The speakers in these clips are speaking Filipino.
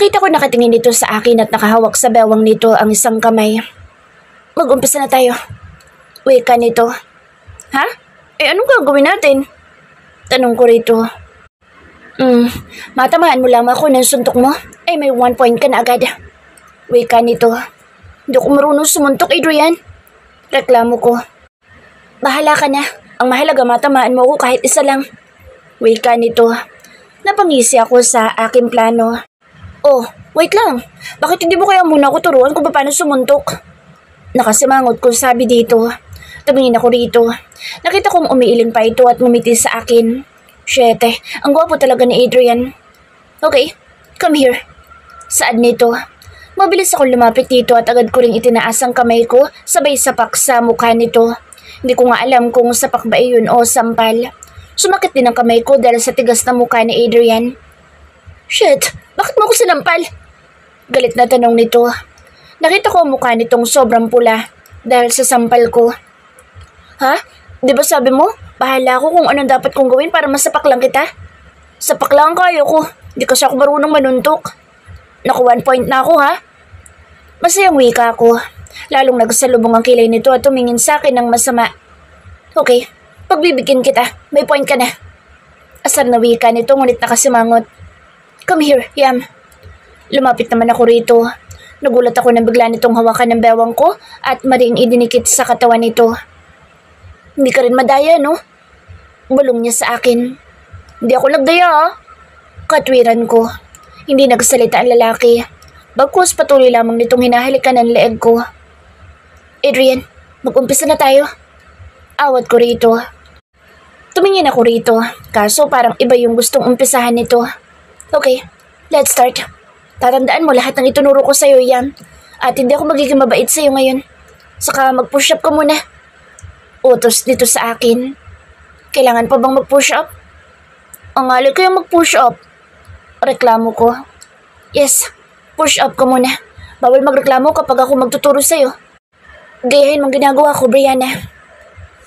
Nakita ko nakatingin nito sa akin at nakahawak sa bewang nito ang isang kamay. Mag-umpisa na tayo. Wika nito. Ha? Anong gagawin natin? Tanong ko rito. Matamaan mo lang ako ng suntok mo. May 1 point ka na agad. Wika nito. Hindi ko marunong sumuntok, Adrian. Reklamo ko. Bahala ka na. Ang mahalaga matamaan mo ako kahit isa lang. Wika nito. Napangisi ako sa aking plano. Oh, wait lang. Bakit hindi mo kaya muna ako turuan kung paano sumuntok? Nakasimangot ko sabi dito. Tumingin ako rito. Nakita kong umiiling pa ito at ngumiti sa akin. Syete, ang gwapo talaga ni Adrian. Okay, come here. Saad nito. Mabilis akong lumapit dito at agad ko ring itinaas ang kamay ko sabay sapak sa mukha nito. Hindi ko nga alam kung sapak ba iyon o sampal. Sumakit din ang kamay ko dahil sa tigas na mukha ni Adrian. Shit, bakit mo ako sinampal? Galit na tanong nito. Nakita ko ang mukha nitong sobrang pula dahil sa sampal ko. Ha? Di ba sabi mo? Bahala ako kung anong dapat kong gawin para masapak lang kita. Sapak lang kayo ko. Di kasi ako marunong manuntok. Naku, 1 point na ako ha. Masayang wika ako. Lalong nagsalubong ang kilay nito at tumingin sa akin ng masama. Okay, pagbibigyan kita. May point ka na. Asar na wika nito ngunit nakasimangot. Come here, Yam. Lumapit naman ako rito. Nagulat ako nang bigla nitong hawakan ng bewang ko at maring idinikit sa katawan nito. Hindi ka rin madaya, no? Bulong niya sa akin. Hindi ako nagdaya, ha? Katwiran ko. Hindi nagsalita ang lalaki. Bagkus patuloy lamang nitong hinahalikan ang leeg ko. Adrian, mag-umpisa na tayo. Awat ko rito. Tumingin ako rito, kaso parang iba yung gustong umpisahan nito. Okay, let's start. Tatandaan mo lahat ng itunuro ko sa'yo, Yam. At hindi ako magiging mabait sa'yo ngayon. Saka mag-push up ka muna. Utos dito sa akin. Kailangan pa bang mag-push up? Ang alay ko yung mag-push up. Reklamo ko. Yes, push up ka muna. Bawal magreklamo kapag ako magtuturo sa'yo. Gayahin mong ginagawa ko, Brianna.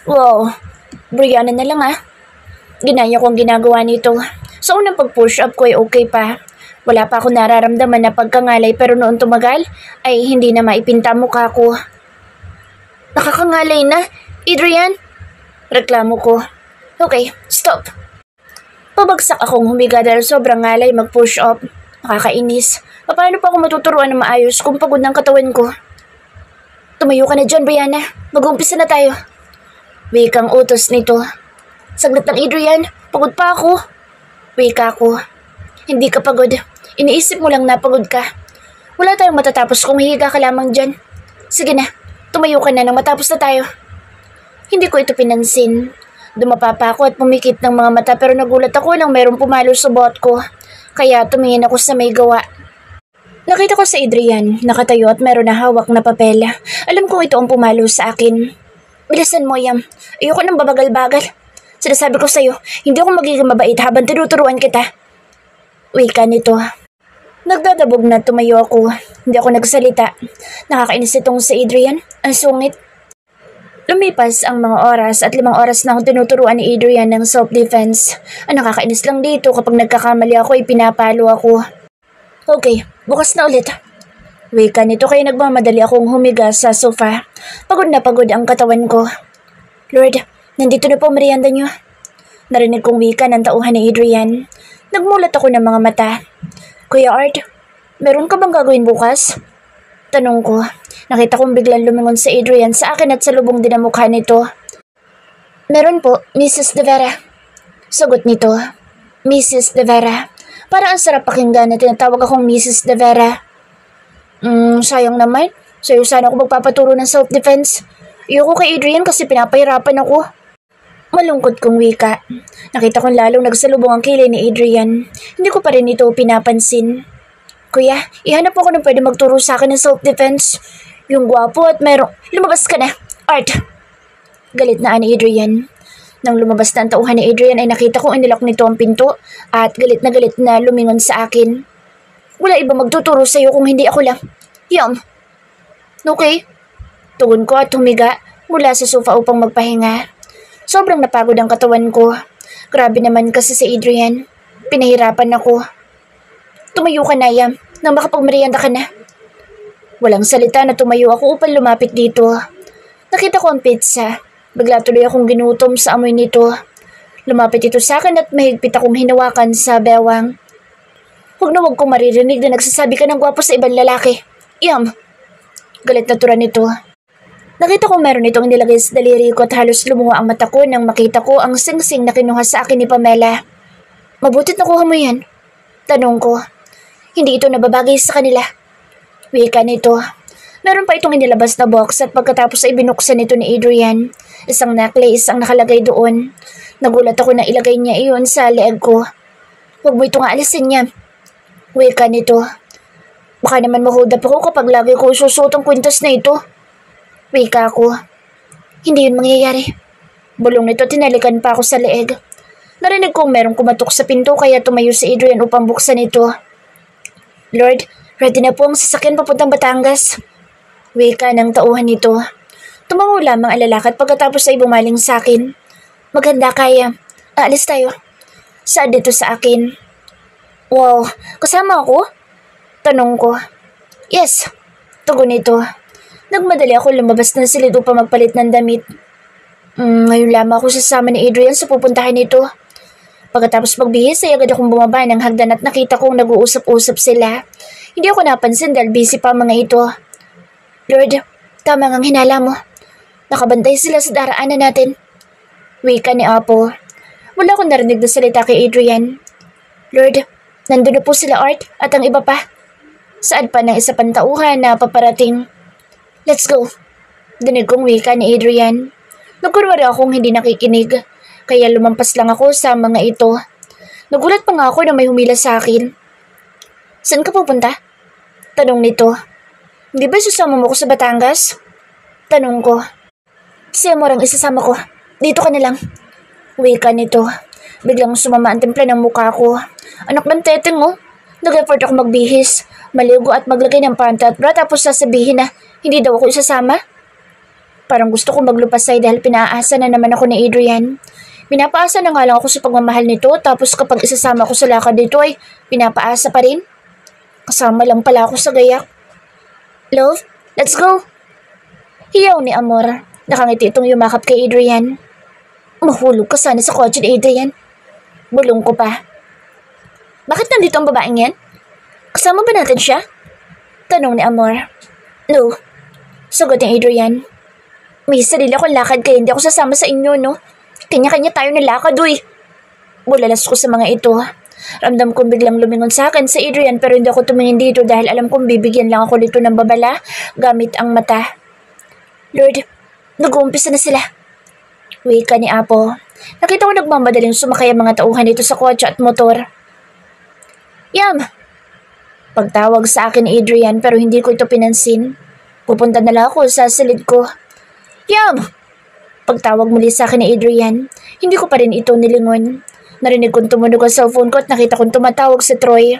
Wow, Brianna na lang ah. Ginaya ko ang ginagawa nito. Sa unang pag-push up ko ay okay pa. Wala pa ako nararamdaman na pagkangalay pero noon tumagal ay hindi na maipinta mukha ko. Nakakangalay na, Adrian? Reklamo ko. Okay, stop. Pabagsak akong humiga dahil sobrang ngalay mag-push up. Nakakainis. Paano pa ako matuturuan na maayos kung pagod ng katawan ko? Tumayo ka na dyan, Brianna. Mag-umpisa na tayo. Wikang utos nito. Saglit lang, Adrian. Pagod pa ako. Wika ko. Hindi ka pagod. Iniisip mo lang na pagod ka. Wala tayong matatapos kung hihiga ka lamang dyan. Sige na, tumayo ka na nang matapos na tayo. Hindi ko ito pinansin. Dumapa pa ako at pumikit ng mga mata pero nagulat ako nang mayroong pumalo sa buhok ko. Kaya tumingin ako sa may gawa. Nakita ko si Adrian, nakatayo at meron na hawak na papel. Alam kong ito ang pumalo sa akin. Bilisan mo, Yam. Ayoko nang babagal-bagal. Sinasabi ko sa'yo, hindi ako magiging mabait habang tinuturuan kita. Wika nito. Nagdadabog na tumayo ako. Hindi ako nagsalita. Nakakainis itong si Adrian. Ang sungit. Lumipas ang mga oras at 5 oras na akong tinuturuan ni Adrian ng self-defense. Ang nakakainis lang dito kapag nagkakamali ako ay pinapalo ako. Okay, bukas na ulit. Wika nito kaya nagmamadali akong humiga sa sofa. Pagod na pagod ang katawan ko. Lord, nandito na po ang merienda niyo. Narinig kong wika ng tauhan ni Adrian. Nagmulat ako ng mga mata. Kuya Art, meron ka bang gagawin bukas? Tanong ko. Nakita kong biglang lumingon si Adrian sa akin at salubong din ang mukha nito. Meron po, Mrs. De Vera. Sagot nito. Mrs. De Vera. Para ang sarap pakinggan na tinatawag akong Mrs. De Vera. Sayang naman. Sa'yo sana ako magpapaturo ng self-defense. Ayoko kay Adrian kasi pinapahirapan ako. Malungkot kong wika. Nakita kong lalong nagsalubong ang kilay ni Adrian. Hindi ko pa rin ito pinapansin. Kuya, ihanap ako ng pwede magturo sa akin ng self-defense. Yung gwapo at merong... Lumabas ka na, Art! Galit na ni Adrian. Nang lumabas na ang tauhan ni Adrian ay nakita kong inilak nito ang pinto at galit na lumingon sa akin. Wala iba magtuturo sa'yo kung hindi ako lang. Yum! Okay. Tugon ko at humiga mula sa sofa upang magpahinga. Sobrang napagod ang katawan ko. Grabe naman kasi si Adrian. Pinahirapan ako. Tumayo ka na, Yam. nang makapagmerienda ka na. Walang salita na tumayo ako upang lumapit dito. Nakita ko ang pizza. Bigla tuloy akong ginutom sa amoy nito. Lumapit ito sa akin at mahigpit akong hinawakan sa bewang. Huwag na huwag kong maririnig na nagsasabi ka ng gwapo sa ibang lalaki. Yam! Galit na tura nito. Nakita ko meron itong inilagay sa daliri ko at halos lumunga ang mata ko nang makita ko ang singsing na kinuha sa akin ni Pamela. Mabutit nakuha mo yan? Tanong ko. Hindi ito nababagay sa kanila. Wika nito. Meron pa itong inilabas na box at pagkatapos ay binuksan ito ni Adrian. Isang necklace ang nakalagay doon. Nagulat ako na ilagay niya iyon sa leeg ko. Huwag mo itong aalisin niya. Wika nito. Baka naman ma-hold up ako kapag lagi ko susuot ang kwintas na ito. Wika ko. Hindi yun mangyayari. Bulong nito, tinalikan pa ako sa leeg. Narinig kong merong kumatok sa pinto kaya tumayo si Adrian upang buksan ito. Lord, ready na po ang sasakyan papuntang Batangas. Wika ng tauhan nito. Tumango lamang ang lalaki at pagkatapos ay bumaling sa akin. Maganda kaya. Aalis tayo. Saan dito sa akin? Wow, kasama ako? Tanong ko. Yes, tugon nito. Nagmadali ako lumabas ng silid upang magpalit ng damit. Ngayon lamang ako sasama ni Adrian sa pupuntahan nito. Pagkatapos magbihis ay agad akong bumaba ng hagdan at nakita kong nag-uusap-usap sila. Hindi ako napansin dahil busy pa mga ito. Lord, tama ngang hinala mo. Nakabantay sila sa daraanan natin. Wika ni Apo. Wala akong narinig na salita kay Adrian. Lord, nandun na po sila Art at ang iba pa. Saan pa ng isa pang tauhan na paparating? Let's go. Dinig kong wika ni Adrian. Nagkunwari akong hindi nakikinig. Kaya lumampas lang ako sa mga ito. Nagulat pa nga ako na may humila sa akin. Saan ka pupunta? Tanong nito. Di ba susama mo ko sa Batangas? Tanong ko. Si Amor ang isasama ko. Dito ka na lang. Wika nito. Biglang sumama ang timpla ng mukha ko. Anak ng teteng mo. Nag-effort ako magbihis, maligo at maglagay ng panta at bra tapos sasabihin na hindi daw ako isasama. Parang gusto ko maglupasay dahil pinaasa na naman ako ni Adrian. Pinapaasa na nga lang ako sa pagmamahal nito tapos kapag isasama ko sa lakad dito ay pinapaasa pa rin. Kasama lang pala ako sa gayak. Love, let's go! Hiyaw ni Amor. Nakangiti itong yumakap kay Adrian. Mahulog ka sana sa kotse ni Adrian. Bulong ko pa. Bakit nandito ang babaeng yan? Kasama ba natin siya? Tanong ni Amor. No. Sagot ni Adrian. May sarili akong lakad kaya hindi ako sasama sa inyo, no? Kanya-kanya tayo ng lakad, uy. Bulalas ko sa mga ito. Ramdam kong biglang lumingon sa akin sa Adrian pero hindi ako tumingin dito dahil alam kong bibigyan lang ako dito ng babala gamit ang mata. Lord, nag-uumpisa na sila. Wika ni Apo. Nakita ko nagmamadaling sumakay ang mga tauhan dito sa kotse at motor. Yam! Pagtawag sa akin ni Adrian pero hindi ko ito pinansin. Pupunta na lang ako sa silid ko. Yam! Pagtawag muli sa akin ni Adrian, hindi ko pa rin ito nilingon. Narinig kong tumunog ang cellphone ko at nakita kong tumatawag si Troy.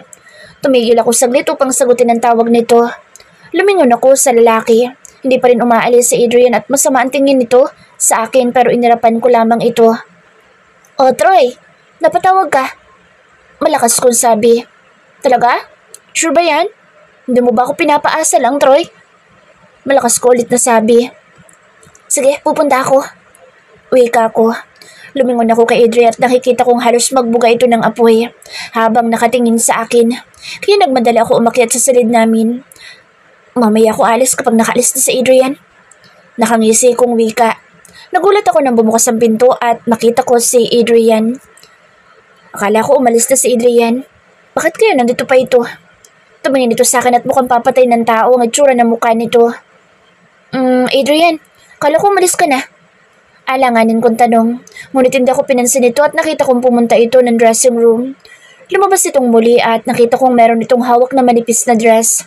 Tumigil ako saglit upang sagutin ang tawag nito. Lumingon ako sa lalaki. Hindi pa rin umaalis si Adrian at masama ang tingin nito sa akin pero inirapan ko lamang ito. Oh Troy, napatawag ka? Malakas kong sabi. Talaga? Sure ba yan? Hindi mo ba ako pinapaasa lang, Troy? Malakas ko ulit na sabi. Sige, pupunta ako. Wika ko. Lumingon ako kay Adrian at nakikita kong halos magbuga ito ng apoy habang nakatingin sa akin. Kaya nagmadali ako umakyat sa silid namin. Mamaya ako alis kapag nakaalis na si Adrian. Nakangisi kong wika. Nagulat ako nang bumukas ang pinto at makita ko si Adrian. Akala ko umalis na si Adrian. Bakit kaya nandito pa ito? Tumingin ito sa akin at mukhang papatay ng tao ang itsura ng mukha nito. Adrian, kala ko umalis ka na. Alanganin kong tanong. Ngunit hindi ako pinansin ito at nakita kong pumunta ito ng dressing room. Lumabas itong muli at nakita kong meron itong hawak na manipis na dress.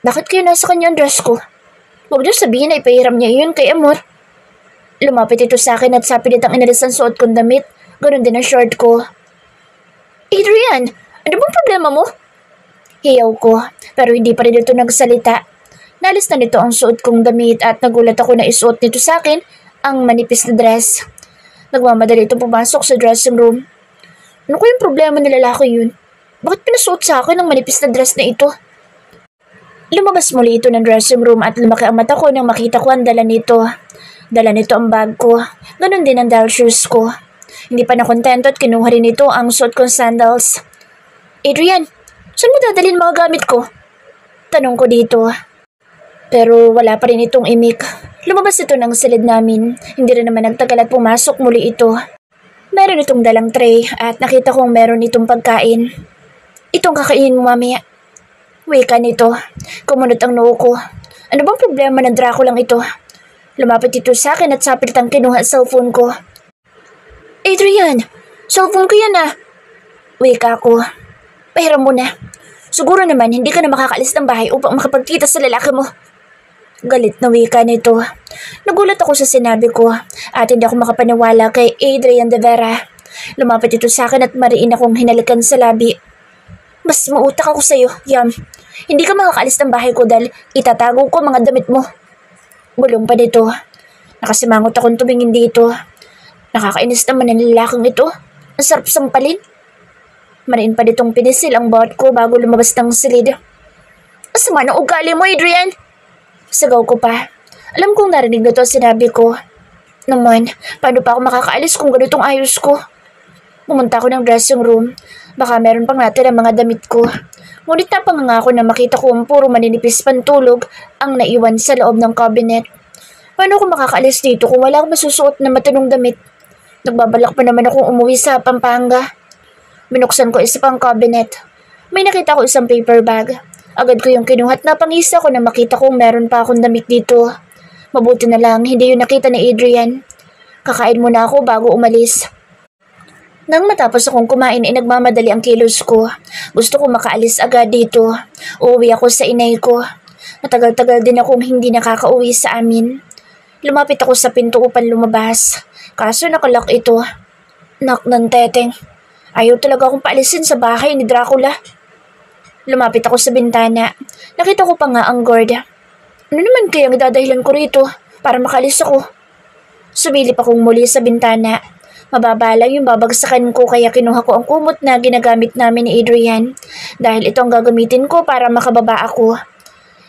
Bakit kaya nasa kanya ang dress ko? Huwag niyo sabihin na ipahiram niya iyon kay Amor. Lumapit ito sa akin at sa pilit ang inalis ang suot kong damit. Ganon din ang short ko. Adrian, ano bang problema mo? Hiyaw ko, pero hindi pa rin ito nagsalita. Nalis na nito ang suot kong damit at nagulat ako na isuot nito sa akin ang manipis na dress. Nagmamadali itong pumasok sa dressing room. Ano ko yung problema ng lalaki yun? Bakit pinasuot sa akin ang manipis na dress na ito? Lumabas muli ito ng dressing room at lumaki ang mata ko nang makita ko ang dala nito. Dala nito ang bag ko. Ganon din ang doll shoes ko. Hindi pa nakontento at kinuha rin ito ang suot kong sandals. Adrian, saan mo dadalhin mga gamit ko? Tanong ko dito. Pero wala pa rin itong imik. Lumabas ito ng silid namin. Hindi rin naman nagtagal at pumasok muli ito. Meron itong dalang tray at nakita kong meron itong pagkain. Itong kakainin mo mamaya. Wika nito. Kumunot ang noo ko. Ano bang problema ng Draculang ito? Lumapit ito sa akin at sapilitang kinuha ang cellphone ko. Adrian, cellphone ko yan ah. Wika ko. Pahiram mo na. Siguro naman hindi ka na makakaalis ng bahay upang makapagkita sa lalaki mo. Galit na wika nito. Nagulat ako sa sinabi ko at hindi ako makapaniwala kay Adrian de Vera. Lumapit ito sa akin at mariin akong hinalikan sa labi. Mas mautak ako sa'yo, Yam. Hindi ka makakaalis ng bahay ko dahil itatago ko mga damit mo. Bulong pa nito. Nakasimangot akong tumingin dito. Nakakainis naman ang lalaking ito. Ang sarap sampalin. Mariin pa ditong pinisil ang bawat ko bago lumabas ng silid. Asama ng ugali mo, Adrian! Sagaw ko pa. Alam kong narinig na to sinabi ko. Naman, paano pa ako makakaalis kung ganitong ayos ko? Pumunta ako ng dressing room. Baka meron pang natira mga damit ko. Ngunit napanganga ako na makita ko ang puro maninipis pantulog ang naiwan sa loob ng cabinet. Paano ako makakaalis dito kung wala akong masusuot na matinong damit? Nagbabalak pa naman akong umuwi sa Pampanga. Binuksan ko isa pang cabinet. May nakita ko isang paper bag. Agad ko yung kinuha at napangisa ko na makita kong meron pa akong damit dito. Mabuti na lang hindi yun nakita ni Adrian. Kakain muna ako bago umalis. Nang matapos akong kumain ay nagmamadali ang kilos ko. Gusto ko makaalis agad dito. Uuwi ako sa inay ko. Matagal-tagal din akong hindi nakakauwi sa amin. Lumapit ako sa pinto upang lumabas. Kaso nakalock ito. Knock ng teteng. Ayaw talaga akong paalisin sa bahay ni Dracula. Lumapit ako sa bintana. Nakita ko pa nga ang guard. Ano naman kayang idadahilan ko rito para makalis ako? Sumilip akong muli sa bintana. Mababa lang yung babagsakan ko kaya kinuha ko ang kumot na ginagamit namin ni Adrian dahil ito ang gagamitin ko para makababa ako.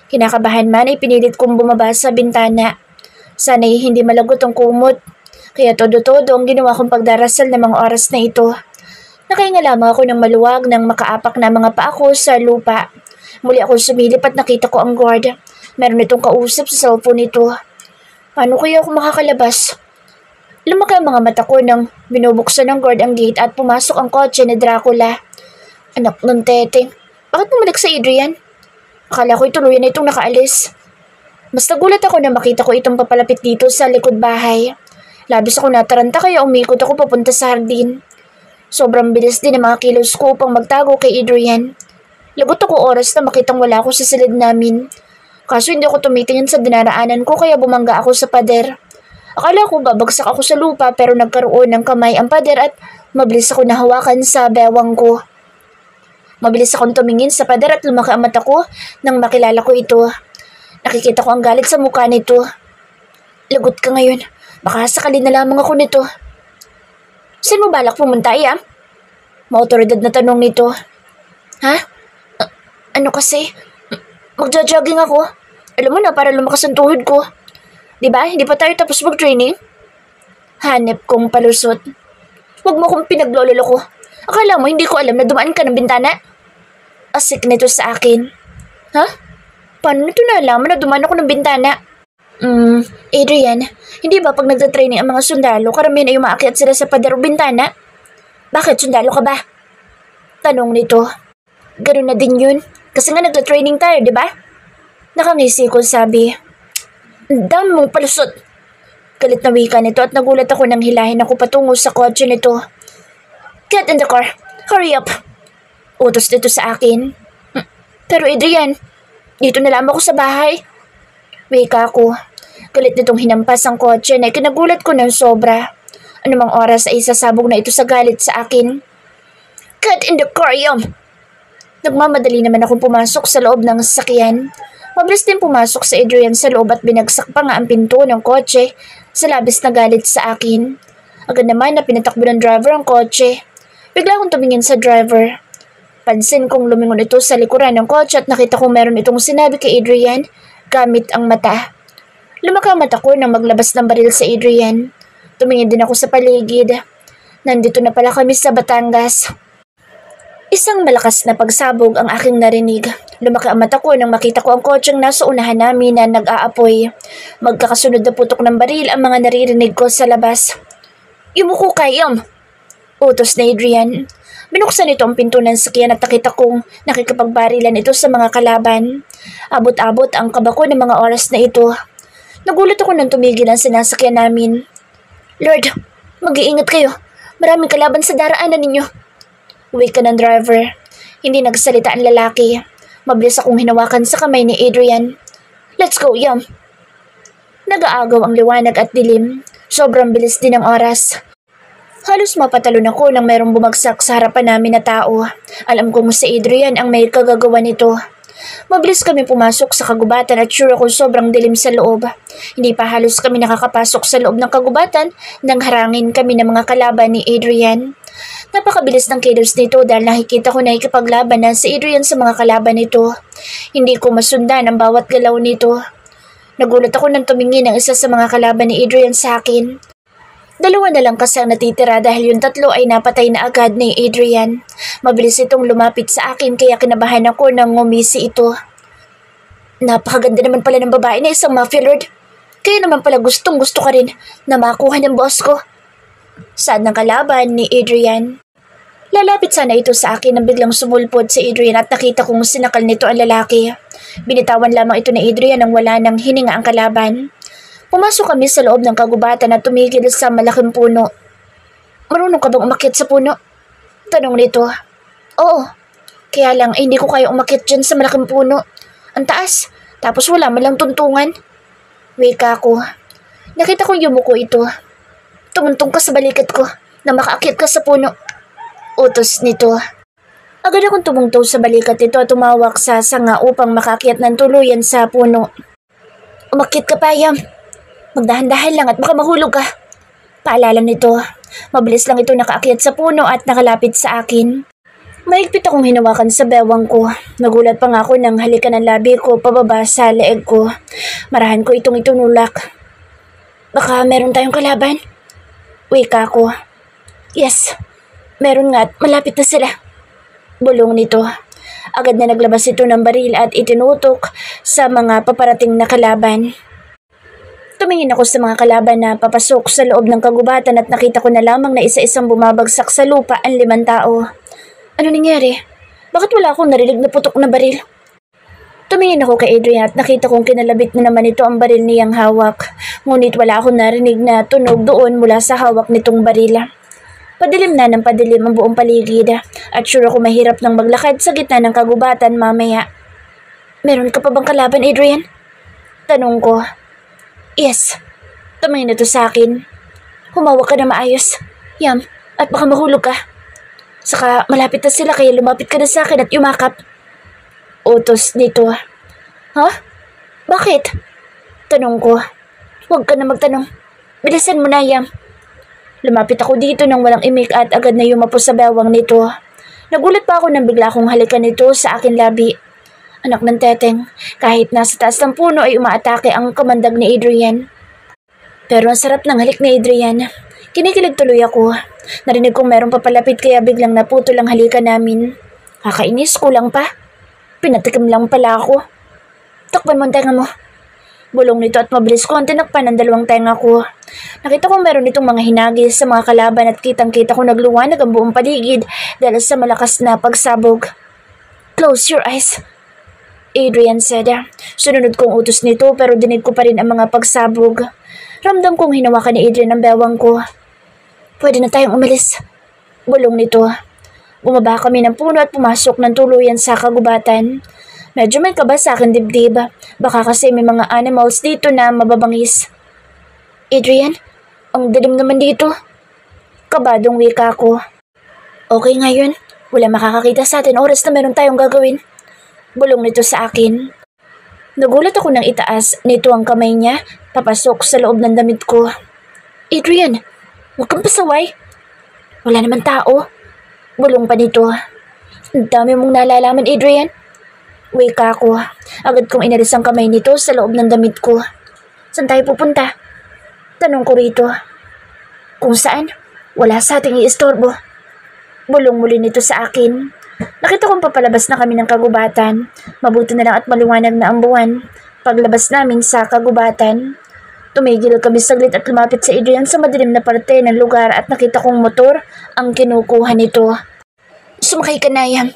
Kinakabahan man ay pinilit kong bumaba sa bintana. Sana'y hindi malagot ang kumot. Kaya todo-todo ang ginawa kong pagdarasal ng mga oras na ito. Nakahinga lamang ako ng maluwag nang makaapak na mga paa ko sa lupa. Muli ako sumilip at nakita ko ang guard. Meron itong kausap sa cellphone nito. Paano kaya ako makakalabas? Lumaki ang mga mata ko nang binubuksan ng guard ang gate at pumasok ang kotse ni Dracula. Anak ng tete. Bakit bumalik sa Adrian? Akala ko tuluyan na itong nakaalis. Mas nagulat ako na makita ko itong papalapit dito sa likod bahay. Labis ako nataranta kaya umikot ako papunta sa hardin. Sobrang bilis din ang mga kilos ko upang magtago kay Adrian. Lagot ako oras na makitang wala ako sa silid namin. Kaso hindi ako tumitingin sa dinaraanan ko kaya bumangga ako sa pader. Akala ko babagsak ako sa lupa pero nagkaroon ng kamay ang pader at mabilis ako nahawakan sa bewang ko. Mabilis akong tumingin sa pader at lumaki ang mata ko nang makilala ko ito. Nakikita ko ang galit sa mukha nito. Lagot ka ngayon. Baka sakali na lamang ako nito. Saan mo balak pumunta, Yam? Maotoridad na tanong nito. Ha? Ano kasi? Magja-jogging ako. Alam mo na para lumakas ang tuhod ko. Diba? Hindi pa tayo tapos mag-training? Hanep kong palusot. Huwag mo kong pinaglololo ko. Akala mo hindi ko alam na dumaan ka ng bintana? Asik nito sa akin. Ha? Paano nito nalaman na dumaan ako ng bintana? Adrian, hindi ba pag nagtatraining ang mga sundalo, karamihan ay umaakyat sila sa pader o bintana? Bakit sundalo ka ba? Tanong nito. Ganun na din yun. Kasi nga nagtatraining tayo, di ba? Nakangisi ko sabi. Dami mong palusot. Galit na wika nito at nagulat ako nang hilahin ako patungo sa kotse nito. Get in the car. Hurry up. Utos nito sa akin. Pero Adrian, dito na lamang ako sa bahay. Wika ko. Galit nitong hinampas ang kotse na kinagulat ko ng sobra. Anumang oras ay sasabog na ito sa galit sa akin. Get in the car, Yam! Nagmamadali naman akong pumasok sa loob ng sasakyan. Mabilis din pumasok si Adrian sa loob at binagsak pa nga ang pinto ng kotse sa labis na galit sa akin. Agad naman na pinatakbo ng driver ang kotse. Bigla akong tumingin sa driver. Pansin kong lumingon ito sa likuran ng kotse at nakita kong meron itong sinabi kay Adrian gamit ang mata. Lumaki ang mata ko nang maglabas ng baril sa Adrian. Tumingin din ako sa paligid. Nandito na pala kami sa Batangas. Isang malakas na pagsabog ang aking narinig. Lumaki ang mata ko nang makita ko ang kotseng nasa unahan namin na nag-aapoy. Magkakasunod na putok ng baril ang mga naririnig ko sa labas. "Yumuko ka, Yam!" utos ni Adrian. Binuksan ito ang pinto ng sakyan at nakita kong nakikipagbarilan ito sa mga kalaban. Abot-abot ang kaba ko ng mga oras na ito. Nagulat ako nang tumigil ang sinasakyan namin. "Lord, mag-iingat kayo. Maraming kalaban sa daraanan ninyo." Wika ng driver. Hindi nagsalita ang lalaki. Mabilis akong hinawakan sa kamay ni Adrian. "Let's go, Yam." Nag-aagaw ang liwanag at dilim. Sobrang bilis din ang oras. Halos mapatalon ako nang mayroong bumagsak sa harapan namin na tao. Alam kong si Adrian ang may kagagawa nito. Mabilis kami pumasok sa kagubatan at sure ako sobrang dilim sa loob. Hindi pa halos kami nakakapasok sa loob ng kagubatan nang harangin kami ng mga kalaban ni Adrian. Napakabilis ng kilos nito dahil nakikita ko na ikipaglaban na si Adrian sa mga kalaban nito. Hindi ko masundan ang bawat galaw nito. Nagulat ako nang tumingin ang isa sa mga kalaban ni Adrian sa akin. Dalawa na lang kasi ang natitira dahil yung tatlo ay napatay na agad ni Adrian. Mabilis itong lumapit sa akin kaya kinabahan ako nang ngumisi ito. Napakaganda naman pala ng babae na isang mafia lord. Kaya naman pala gustong gusto ka rin na makuha ng boss ko. Saan ng kalaban ni Adrian? Lalapit sana ito sa akin nang biglang sumulpot si Adrian at nakita kong sinakal nito ang lalaki. Binitawan lamang ito ni Adrian nang wala nang hininga ang kalaban. Pumasok kami sa loob ng kagubatan at tumigil sa malaking puno. "Marunong ka bang umakyat sa puno?" tanong nito. "Oo, kaya lang hindi ko kaya umakyat dyan sa malaking puno. Ang taas, tapos wala man lang tuntungan." Wika ko. Nakita kong yumuko ito. "Tumuntong ka sa balikat ko na makaakyat ka sa puno." Utos nito. Agad akong tumungtong sa balikat nito at tumawak sa sanga upang makaakyat ng tuluyan sa puno. "Umakyat ka pa, Yam. Magdahan-dahan lang at baka mahulog ka." Paalala nito. Mabilis lang ito nakaakyat sa puno at nakalapit sa akin. Mahigpit akong hinawakan sa bewang ko. Nagulat pa nga ako nang halikan ng labi ko pababa sa leeg ko. Marahan ko itong itunulak. "Baka meron tayong kalaban?" Wika ko. "Yes, meron nga at malapit na sila." Bulong nito. Agad na naglabas ito ng baril at itinutok sa mga paparating na kalaban. Tumingin ako sa mga kalaban na papasok sa loob ng kagubatan at nakita ko na lamang na isa-isang bumabagsak sa lupa ang 5 tao. Ano nangyari? Bakit wala akong narinig na putok na baril? Tumingin ako kay Adrian at nakita kong kinalabit na naman ito ang baril niyang hawak. Ngunit wala akong narinig na tunog doon mula sa hawak nitong baril. Padilim na ng padilim ang buong paligid at sure ako mahirap nang maglakad sa gitna ng kagubatan mamaya. "Meron ka pa bang kalaban, Adrian?" tanong ko. "Yes." Tumingin ito sa akin. "Humawak ka na maayos, Yam, at baka mahulog ka. Saka malapit na sila kaya lumapit ka na sa akin at yumakap." Utos nito. "Ha? Bakit?" tanong ko. "Huwag ka na magtanong. Bilisan mo na, Yam." Lumapit ako dito nang walang imik at agad na yumapo sa bewang nito. Nagulat pa ako nang bigla akong halikan nito sa akin labi. Anak ng teteng, kahit nasa taas ng puno ay umaatake ang kamandag ni Adrian. Pero ang sarap ng halik ni Adrian. Kinikilig tuloy ako. Narinig kong meron papalapit kaya biglang naputol ang halikan namin. Kakainis, kulang pa. Pinatikim lang pala ako. "Takpan mo ang tenga mo." Bulong nito at mabilis ko ang tinakpan ng 2 tenga ko. Nakita kong meron itong mga hinagis sa mga kalaban at kitang-kita ko nagluwanag ang buong paligid dahil sa malakas na pagsabog. "Close your eyes," Adrian said. Sununod kong utos nito pero dinig ko pa rin ang mga pagsabog. Ramdam kong hinawakan ni Adrian ang bewang ko. "Pwede na tayong umalis," bulong nito. Bumaba kami ng puno at pumasok ng tuluyan sa kagubatan. Medyo may kaba sa akin dibdib. Baka kasi may mga animals dito na mababangis. "Adrian, ang dilim naman dito." Kabadong wika ko. "Okay ngayon, wala makakakita sa atin oras na meron tayong gagawin." Bulong nito sa akin. Nagulat ako nang itaas nito ang kamay niya, papasok sa loob ng damit ko. "Adrian, huwag kang pasaway." "Wala naman tao." Bulong pa nito. Ang dami mong nalalaman, Adrian. Wika ako. Agad kong inalis ang kamay nito sa loob ng damit ko. Saan tayo pupunta? Tanong ko rito. Kung saan? Wala sa ating iistorbo. Bulong muli nito sa akin. Nakita kong papalabas na kami ng kagubatan. Mabuti na lang at maliwanag na ang buwan. Paglabas namin sa kagubatan, tumigil kami saglit at lumapit sa Adrian sa madilim na parte ng lugar at nakita kong motor ang kinukuha nito. Sumakay ka na, Yam.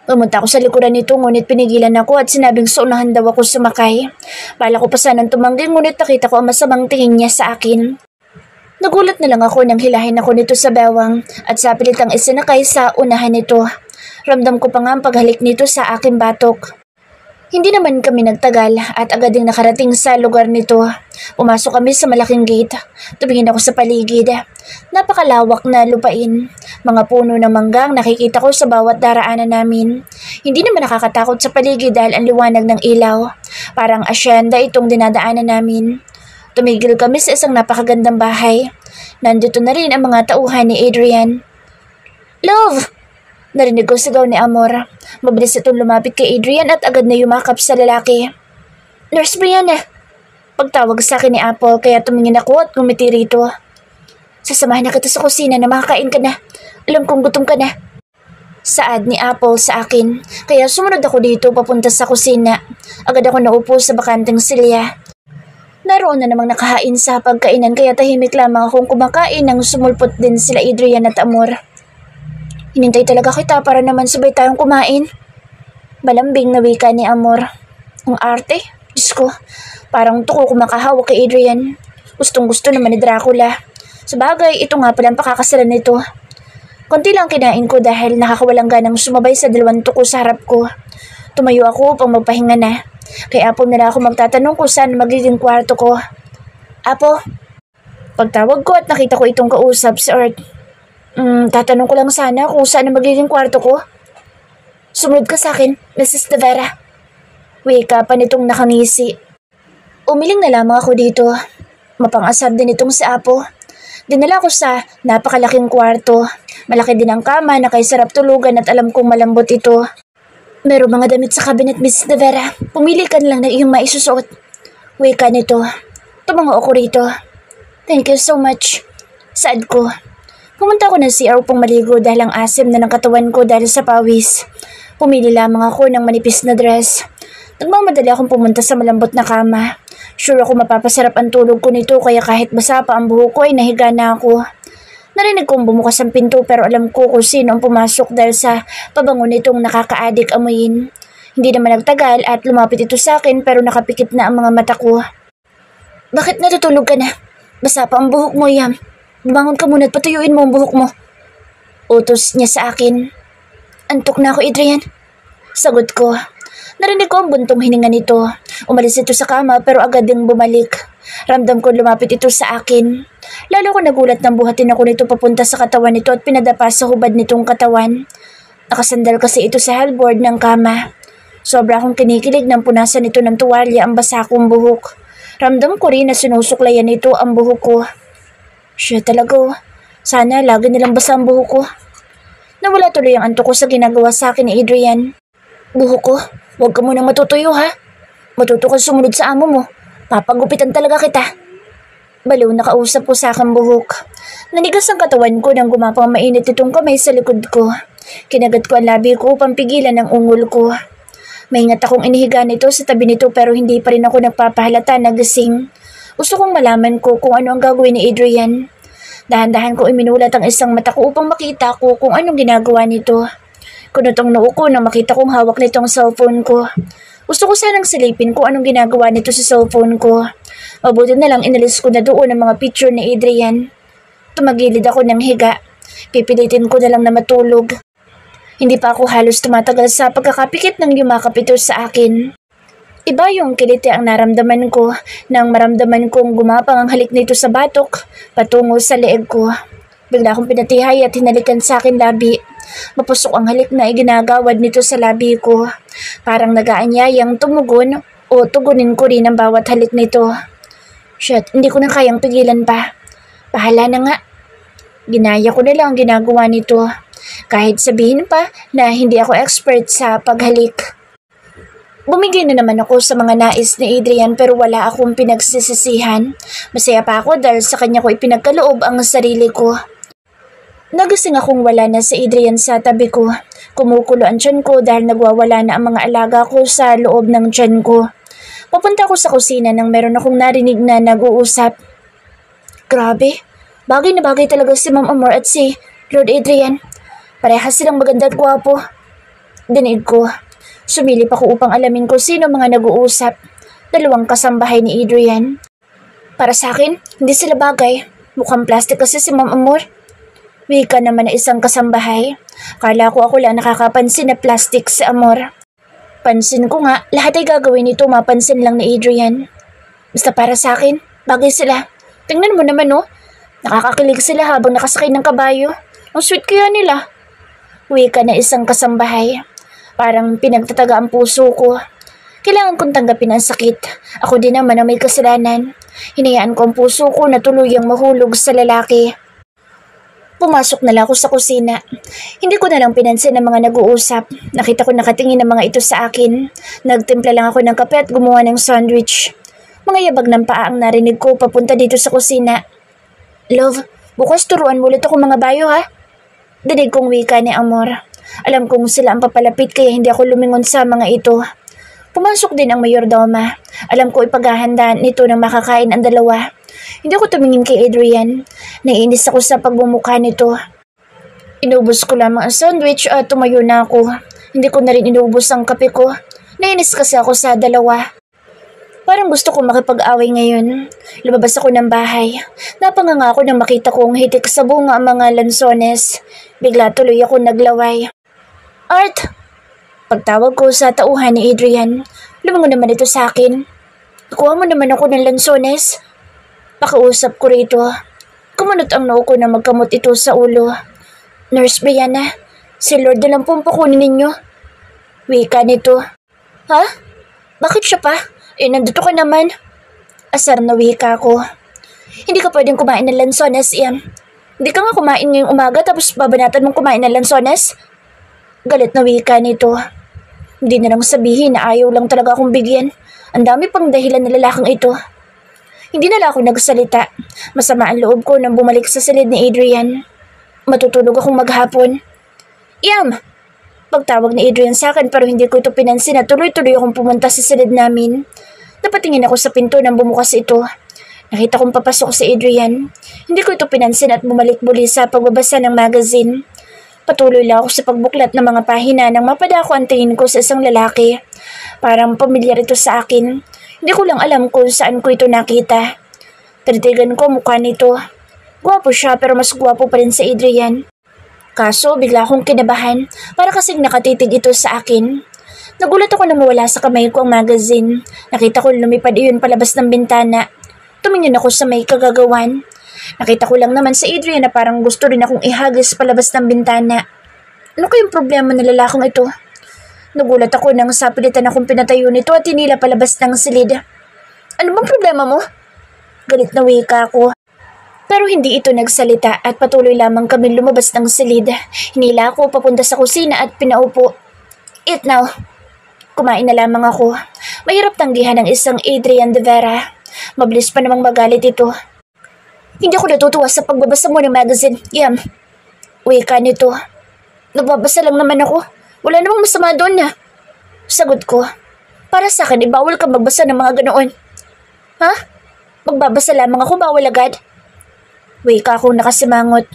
Pumunta ako sa likuran nito ngunit pinigilan ako at sinabing sa unahan daw ako sumakay. Bala ko pa sanang tumanggi ngunit nakita ko ang masamang tingin niya sa akin. Nagulat na lang ako nang hilahin ako nito sa bewang at sa pilitang isinakay sa unahan nito. Ramdam ko pa nga ang paghalik nito sa aking batok. Hindi naman kami nagtagal at agad ding nakarating sa lugar nito. Pumasok kami sa malaking gate. Tumingin ako sa paligid. Napakalawak na lupain. Mga puno ng manggang nakikita ko sa bawat daraanan namin. Hindi naman nakakatakot sa paligid dahil ang liwanag ng ilaw. Parang asyenda itong dinadaanan namin. Tumigil kami sa isang napakagandang bahay. Nandito na rin ang mga tauhan ni Adrian. Love! Narinig ko sigaw ni Amor. Mabilis itong lumapit kay Adrian at agad na yumakap sa lalaki. Nurse Brianna! Pagtawag sa akin ni Apple kaya tumingin ako at ngumiti rito. Sasamahan na kita sa kusina na makakain ka na. Alam kong gutom ka na. Saad ni Apple sa akin. Kaya sumunod ako dito papunta sa kusina. Agad ako naupo sa bakanteng silya. Naroon na namang nakahain sa pagkainan kaya tahimik lamang akong kumakain nang sumulpot din sila Adrian at Amor. Hinintay talaga kita para naman sabay tayong kumain. Malambing na wika ni Amor. Ang arte? Diyos ko, parang tuko kumakahawak kay Adrian. Gustong gusto naman ni Dracula. Sabagay, ito nga pala ang pakakasalan nito. Konti lang kinain ko dahil nakakawalang ganang sumabay sa dalawang tuko sa harap ko. Tumayo ako upang magpahinga na. Kay Apo na lang ako magtatanong kung saan magiging kwarto ko. Apo, pagtawag ko at nakita ko itong kausap si Earth. Tatanong ko lang sana kung saan ang magiging kwarto ko. Sumunod ka sa akin, Mrs. De Vera. Wika pa nitong nakangisi. Umiling na lamang ako dito. Mapang-asar din itong si Apo. Dinala ko sa napakalaking kwarto. Malaki din ang kama na kay sarap tulugan at alam kong malambot ito. Merong mga damit sa cabinet, Mrs. De Vera. Pumili ka lang na iyong maisusuot. Wika nito. Tumango ako rito. Thank you so much. Saad ko. Pumunta ako ng CR upang maligo dahil ang asim na ng katawan ko dahil sa pawis. Pumili lamang ako ng manipis na dress. Nagmamadali akong pumunta sa malambot na kama. Sure ako mapapasarap ang tulog ko nito kaya kahit basa pa ang buhok ko ay nahiga na ako. Narinig kong bumukas ang pinto pero alam ko kung sino ang pumasok dahil sa pabango nitong nakakaadik amuyin. Hindi naman nagtagal at lumapit ito sa akin pero nakapikit na ang mga mata ko. Bakit natutulog ka na? Basa pa ang buhok mo, Yam. Bumangon ka muna at patuyuin mo ang buhok mo. Utos niya sa akin. Antok na ako, Adrian. Sagot ko. Narinig ko ang buntong hininga nito. Umalis ito sa kama pero agad ding bumalik. Ramdam ko lumapit ito sa akin. Lalo ko nagulat nang buhatin ako nito papunta sa katawan nito at pinadapa sa hubad nitong katawan. Nakasandal kasi ito sa halbord ng kama. Sobra akong kinikilig nang punasan nito ng tuwalya ang basa kong buhok. Ramdam ko rin na sinusuklayan nito ang buhok ko. Siya talaga. Sana lagi nilang basa ang buhok ko. Nawala tuloy ang antok ko sa ginagawa sa akin ni Adrian. Buhok ko, huwag ka munang matutuyo ha. Matuto ka sumunod sa amo mo. Papagupitan talaga kita. Baliw na kausap ko sa aking buhok. Nanigas ang katawan ko nang gumapang mainit itong kamay sa likod ko. Kinagat ko ang labi ko upang pigilan ang ungol ko. Maingat akong inihiga nito sa tabi nito pero hindi pa rin ako nagpapahalata na gising. Gusto kong malaman ko kung ano ang gagawin ni Adrian. Dahan-dahan ko iminulat ang isang mata ko upang makita ko kung anong ginagawa nito. Kunot ang noo ko nang makita kong hawak nitong cellphone ko. Gusto ko sanang silipin kung anong ginagawa nito sa cellphone ko. Mabuti na lang inalis ko na doon ang mga picture ni Adrian. Tumagilid ako ng higa. Pipilitin ko na lang na matulog. Hindi pa ako halos tumatagal sa pagkakapikit ng yumakap ito sa akin. Iba yung kiliti ang naramdaman ko nang maramdaman kong gumapang ang halik nito sa batok patungo sa leeg ko. Bigla akong pinatihay at hinalikan sa akin labi. Mapusok ang halik na iginagawad nito sa labi ko. Parang nagaanyayang tumugon o tugunin ko rin ang bawat halik nito. Shit, hindi ko na kayang pigilan pa. Bahala na nga. Ginaya ko na lang ang ginagawa nito. Kahit sabihin pa na hindi ako expert sa paghalik. Bumigay na naman ako sa mga nais ni Adrian pero wala akong pinagsisisihan. Masaya pa ako dahil sa kanya ko ipinagkaloob ang sarili ko. Nagising akong wala na si Adrian sa tabi ko. Kumukulo ang tiyan ko dahil nagwawala na ang mga alaga ko sa loob ng tiyan ko. Papunta ako sa kusina nang meron akong narinig na nag-uusap. Grabe, bagay na bagay talaga si Ma'am Amor at si Lord Adrian. Parehas silang maganda at gwapo. Dinig ko. Sumilip ako upang alamin ko sino mga nag-uusap. Dalawang kasambahay ni Adrian. Para sa akin, hindi sila bagay. Mukhang plastic kasi si Ma'am Amor. Wika naman na isang kasambahay. Kala ko ako lang nakakapansin na plastic si Amor. Pansin ko nga, lahat ay gagawin nito mapansin lang ni Adrian. Basta para sa akin, bagay sila. Tingnan mo naman oh, nakakakilig sila habang nakasakay ng kabayo. Ang sweet kaya nila. Wika na isang kasambahay. Parang pinagtataga ang puso ko. Kailangan kong tanggapin ang sakit. Ako din naman ang may kasalanan. Hinayaan ko ang puso ko na tuluyang mahulog sa lalaki. Pumasok na lang ako sa kusina. Hindi ko na lang pinansin ang mga nag-uusap. Nakita ko nakatingin ang mga ito sa akin. Nagtimpla lang ako ng kape at gumawa ng sandwich. Mga yabag ng paa ang narinig ko papunta dito sa kusina. Love, bukas turuan mo ulit ako mga bayo ha? Dinig kong wika ni Amor. Alam kong sila ang papalapit kaya hindi ako lumingon sa mga ito. Pumasok din ang mayordoma. Alam ko ipaghahanda nito ng makakain ang dalawa. Hindi ako tumingin kay Adrian. Naiinis ako sa pagbumuka nito. Inubos ko lamang ang sandwich at tumayo na ako. Hindi ko na rin inubos ang kape ko. Naiinis kasi ako sa dalawa. Parang gusto ko makipag-away ngayon. Lumabas ako ng bahay. Napanganga ako nang makita kong hitik sa bunga ang mga lansones. Bigla tuloy ako naglaway. Art! Pagtawag ko sa tauhan ni Adrian, lumangon naman ito sa akin. Nakuha mo naman ako ng lansones. Pakausap ko rito. Kumunot ang noo ko na magkamot ito sa ulo. Nurse Brianna, si Lord na lang pong pakunin ninyo. Wika nito. Ha? Bakit siya pa? Nandito ka naman. Asar na wika ko. Hindi ka pwedeng kumain ng lansones, Ian. Hindi ka nga kumain ngayong umaga tapos babanatan mong kumain ng lansones? Galit na wika nito. Hindi na lang sabihin na ayaw lang talaga akong bigyan. Ang dami pang dahilan na lalaking ito. Hindi na lang ako nagsalita. Masama ang loob ko nang bumalik sa silid ni Adrian. Matutulog akong maghapon. Yam! Pagtawag ni Adrian sa akin pero hindi ko ito pinansin at tuloy-tuloy akong pumunta sa silid namin. Napatingin ako sa pinto nang bumukas ito. Nakita kong papasok si Adrian. Hindi ko ito pinansin at bumalik muli sa pagbabasa ng magazine. Patuloy lang ako sa pagbuklat ng mga pahina nang mapadako ang tingin ko sa isang lalaki. Parang pamilyar ito sa akin. Hindi ko lang alam kung saan ko ito nakita. Tinitigan ko mukha nito. Gwapo siya pero mas gwapo pa rin si Adrian. Kaso bigla akong kinabahan para kasing nakatitig ito sa akin. Nagulat ako nang mawala sa kamay ko ang magazine. Nakita ko lumipad iyon palabas ng bintana. Tumingin ako sa may kagagawan. Nakita ko lang naman si Adrian na parang gusto rin akong ihagis palabas ng bintana. Ano kayong problema ng lalaking ito? Nagulat ako nang sapilitan akong pinatayo nito at hinila palabas ng silid. Ano bang problema mo? Galit na wika ako. Pero hindi ito nagsalita at patuloy lamang kami lumabas ng silid. Hinila ako papunta sa kusina at pinaupo. Eat now. Kumain na lamang ako. Mahirap tanggihan ng isang Adrian de Vera. Mabilis pa namang magalit ito. Hindi ako natutuwa sa pagbabasa mo ng magazine, Yam. Wika nito. Nagbabasa lang naman ako. Wala namang masama doon na. Sagot ko. Para sa akin, bawal ka magbasa ng mga ganoon. Ha? Magbabasa lamang ako, bawal agad? Wika akong nakasimangot.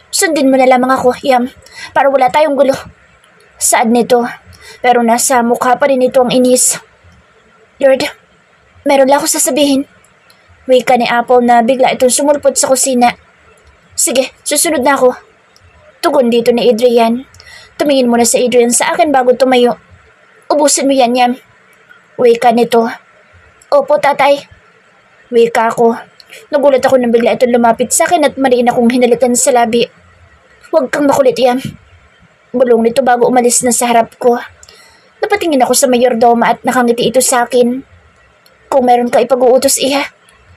Sundin mo na lamang ako, Yam. Para wala tayong gulo. Saad nito. Pero nasa mukha pa rin ito ang inis. Lord, meron lang ako sasabihin. Wika ni Apple na bigla itong sumulpot sa kusina. Sige, susunod na ako. Tugon dito ni Adrian. Tumingin muna si Adrian sa akin bago tumayo. Ubusin mo yan, Yam. Wika nito. Opo, tatay. Wika ako. Nagulat ako nang bigla itong lumapit sa akin at mariin akong hinalikan sa labi. Huwag kang makulit, Yam. Bulong nito bago umalis na sa harap ko. Napatingin ako sa mayordoma at nakangiti ito sa akin. Kung meron ka ipag-uutos, Iha,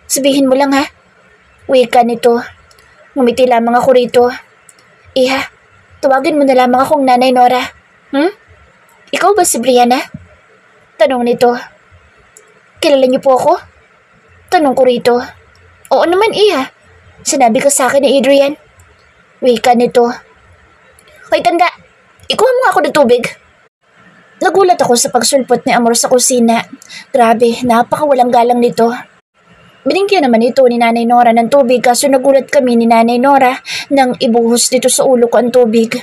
sabihin mo lang ha. Wika nito. Ngumiti lamang ako rito. Iha, Tawagin mo na lamang akong Nanay Nora. Ikaw ba si Brianna? Tanong nito. Kilala niyo po ako? Tanong ko rito. Oo naman iya. Sinabi ka sa akin ni Adrian. Wika nito. Hoy tanda, ikuha mo nga ako ng tubig. Nagulat ako sa pagsulpot ni Amor sa kusina. Grabe, napakawalang galang nito. Binigyan naman ito ni Nanay Nora ng tubig kaso nagulat kami ni Nanay Nora nang ibuhos dito sa ulo ko ang tubig.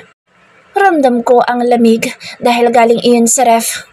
Ramdam ko ang lamig dahil galing iyon sa ref.